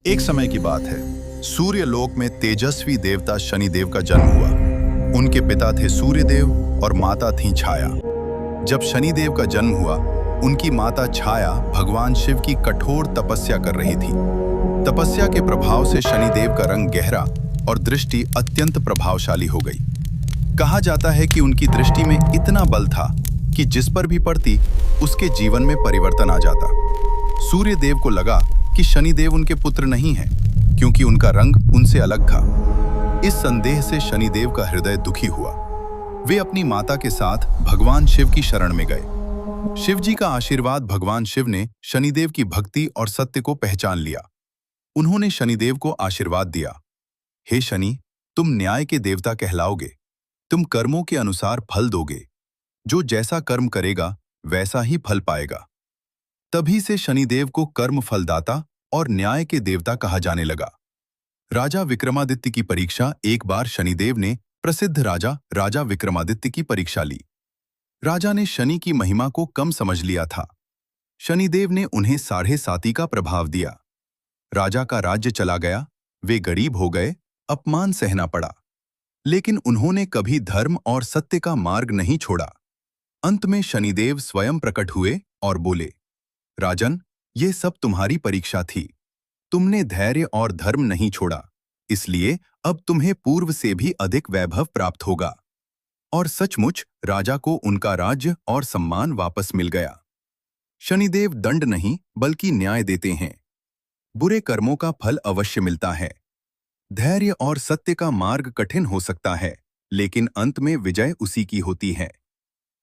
एक समय की बात है। सूर्यलोक में तेजस्वी देवता शनिदेव का जन्म हुआ। उनके पिता थे सूर्यदेव और माता थी छाया। जब शनिदेव का जन्म हुआ, उनकी माता छाया भगवान शिव की कठोर तपस्या कर रही थी। तपस्या के प्रभाव से शनिदेव का रंग गहरा और दृष्टि अत्यंत प्रभावशाली हो गई। कहा जाता है कि उनकी दृष्टि में इतना बल था कि जिस पर भी पड़ती, उसके जीवन में परिवर्तन आ जाता। सूर्यदेव को लगा कि शनिदेव उनके पुत्र नहीं हैं, क्योंकि उनका रंग उनसे अलग था। इस संदेह से शनिदेव का हृदय दुखी हुआ। वे अपनी माता के साथ भगवान शिव की शरण में गए। शिव जी का आशीर्वाद भगवान शिव ने शनिदेव की भक्ति और सत्य को पहचान लिया। उन्होंने शनिदेव को आशीर्वाद दिया, हे शनि, तुम न्याय के देवता कहलाओगे। तुम कर्मों के अनुसार फल दोगे। जो जैसा कर्म करेगा वैसा ही फल पाएगा। तभी से शनिदेव को कर्म फलदाता और न्याय के देवता कहा जाने लगा। राजा विक्रमादित्य की परीक्षा। एक बार शनिदेव ने प्रसिद्ध राजा विक्रमादित्य की परीक्षा ली। राजा ने शनि की महिमा को कम समझ लिया था। शनिदेव ने उन्हें 7.5 का प्रभाव दिया। राजा का राज्य चला गया, वे गरीब हो गए, अपमान सहना पड़ा। लेकिन उन्होंने कभी धर्म और सत्य का मार्ग नहीं छोड़ा। अंत में शनिदेव स्वयं प्रकट हुए और बोले, राजन, ये सब तुम्हारी परीक्षा थी। तुमने धैर्य और धर्म नहीं छोड़ा, इसलिए अब तुम्हें पूर्व से भी अधिक वैभव प्राप्त होगा। और सचमुच राजा को उनका राज्य और सम्मान वापस मिल गया। शनिदेव दंड नहीं बल्कि न्याय देते हैं। बुरे कर्मों का फल अवश्य मिलता है। धैर्य और सत्य का मार्ग कठिन हो सकता है, लेकिन अंत में विजय उसी की होती है।